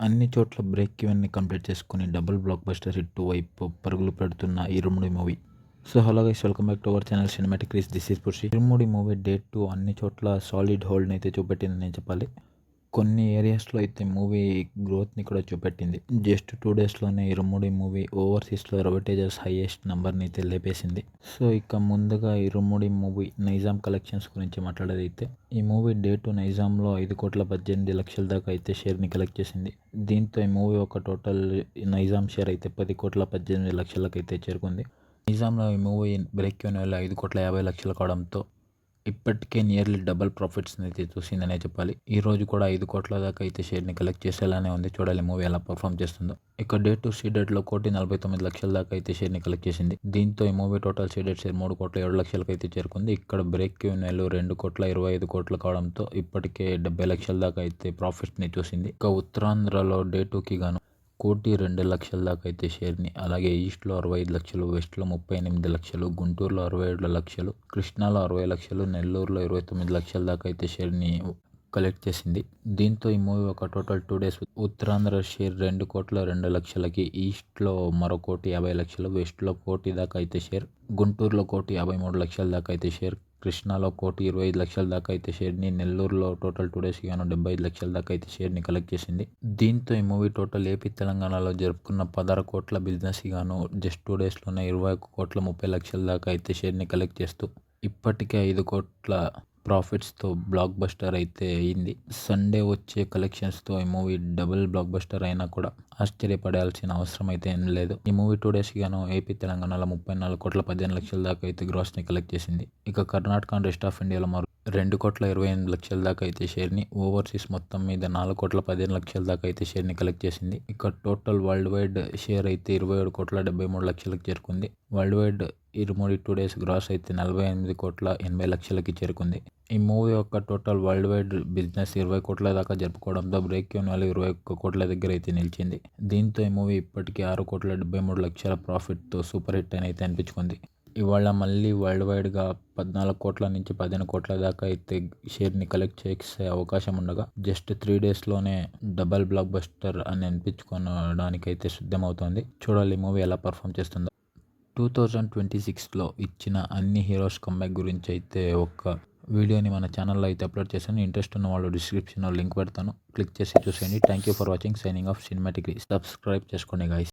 అన్ని చోట్ల బ్రేక్ ఈవెన్‌ని కంప్లీట్ చేసుకొని డబుల్ బ్లాక్ బస్టర్ హిట్ వైపు పరుగులు పెడుతున్న 'Irumudi' movie. So hello guys, welcome back to our channel cinematic reels. This is Pushi. 'Irumudi' movie day 2 అన్ని చోట్ల సాలిడ్ హోల్డ్‌ని అయితే చూపెట్టిందని నేను చెప్పాలి. కొన్ని ఏరియాస్లో అయితే మూవీ గ్రోత్ని కూడా చూపెట్టింది. జస్ట్ 2 డేస్లోనే 'ఇరుముడి' మూవీ ఓవర్సీస్లో రవిటేజర్స్ హైయెస్ట్ నెంబర్ని అయితే లేపేసింది. సో ఇక ముందుగా 'ఇరుముడి' మూవీ నైజాం కలెక్షన్స్ గురించి మాట్లాడేదైతే, ఈ మూవీ డే 2 నైజాంలో 5,18,00,000 దాకా అయితే షేర్ని కలెక్ట్ చేసింది. దీంతో ఈ మూవీ ఒక టోటల్ నైజాం షేర్ అయితే 10,18,00,000 అయితే చేరుకుంది. నైజాంలో ఈ మూవీ బ్రేక్ ఈవెన్ వల్ల 5,50,00,000 కావడంతో ఇప్పటికే నియర్లీ డబల్ ప్రాఫిట్స్ని అయితే చూసిందనే చెప్పాలి. ఈ రోజు కూడా 5 కోట్ల దాకా అయితే షేర్ని కలెక్ట్ చేసేలానే ఉంది. చూడాలి మూవీ ఎలా పర్ఫామ్ చేస్తుందో. ఇక డే 2 సీడెడ్లో 1,49,00,000 దాకా అయితే షేర్ని కలెక్ట్ చేసింది. దీంతో ఈ మూవీ టోటల్ సీడెడ్ షేర్ 3,07,00,000 అయితే చేరుకుంది. ఇక్కడ బ్రేక్ ఈవెన్ 2,25,00,000 కావడంతో ఇప్పటికే 70,00,000 దాకా అయితే ప్రాఫిట్ని చూసింది. ఇక ఉత్తరాంధ్రలో డే 2కి గాను 1,02,00,000 దాకా అయితే షేర్ని, అలాగే ఈస్ట్లో 65,00,000, వెస్ట్లో 38,00,000, గుంటూరులో 67,00,000, కృష్ణాలో 60,00,000, నెల్లూరులో 29,00,000 దాకా అయితే షేర్ని కలెక్ట్ చేసింది. దీంతో ఈ మూవీ ఒక టోటల్ 2 డేస్ ఉత్తరాంధ్ర షేర్ 2,02,00,000కి, ఈస్ట్లో మరో 1,50,00,000, వెస్ట్లో 1,00,000 దాకా అయితే షేర్, గుంటూరులో 1,53,00,000 దాకా అయితే షేర్, కృష్ణాలో 1,25,00,000 దాకా అయితే షేర్ని, నెల్లూరులో టోటల్ 2 డేస్కి గాను 75,00,000 దాకా అయితే షేర్ని కలెక్ట్ చేసింది. దీంతో ఈ మూవీ టోటల్ ఏపీ తెలంగాణలో జరుపుకున్న 16 కోట్ల బిజినెస్కి గాను జస్ట్ 2 డేస్లోనే 21,30,00,000 దాకా అయితే షేర్ని కలెక్ట్ చేస్తూ ఇప్పటికే 5 కోట్ల ప్రాఫిట్స్తో బ్లాక్ బస్టర్ అయితే అయింది. సండే వచ్చే కలెక్షన్స్తో ఈ మూవీ డబుల్ బ్లాక్ బస్టర్ అయినా కూడా ఆశ్చర్యపడాల్సిన అవసరం అయితే ఏం లేదు. ఈ మూవీ 2 డేస్కి గాను ఏపీ తెలంగాణలో 34,15,00,000 దాకా అయితే గ్రాస్ని కలెక్ట్ చేసింది. ఇక కర్ణాటక అండ్ రెస్ట్ ఆఫ్ ఇండియాలో మరో 2,28,00,000 దాకా అయితే షేర్ని, ఓవర్సీస్ మొత్తం మీద 4,15,00,000 దాకా అయితే షేర్ని కలెక్ట్ చేసింది. ఇక టోటల్ వరల్డ్ వైడ్ షేర్ అయితే 27,73,00,000కి చేరుకుంది. వరల్డ్ వైడ్ ఇరుముడి 2 డేస్ గ్రాస్ అయితే 48,80,00,000కి చేరుకుంది. ఈ మూవీ యొక్క టోటల్ వరల్డ్ వైడ్ బిజినెస్ 20 కోట్ల దాకా జరుపుకోవడంతో బ్రేక్ ఈవెన్ వాల్యూ 21 కోట్ల దగ్గర అయితే నిలిచింది. దీంతో ఈ మూవీ ఇప్పటికీ 6,73,00,000 ప్రాఫిట్తో సూపర్ హిట్ అని అయితే అనిపించుకుంది. ఇవాళ మళ్ళీ వరల్డ్ వైడ్గా 14 కోట్ల నుంచి 15 కోట్ల దాకా అయితే షేర్ని కలెక్ట్ చేసే అవకాశం ఉండగా, జస్ట్ 3 డేస్లోనే డబల్ బ్లాక్ బస్టర్ అని అనిపించుకోవడానికైతే సిద్ధమవుతోంది. చూడాలి మూవీ ఎలా పర్ఫామ్ చేస్తుందో. 2026లో ఇచ్చిన అన్ని హీరోస్ కమ్బ్యాక్ గురించి అయితే ఒక వీడియోని మన ఛానల్లో అయితే అప్లోడ్ చేశాను. ఇంట్రెస్ట్ ఉన్న వాళ్ళు డిస్క్రిప్షన్లో లింక్ పెడతాను, క్లిక్ చేసి చూసేయండి. Thank you for watching. Signing off cinematic. Subscribe చేసుకోండి గైస్.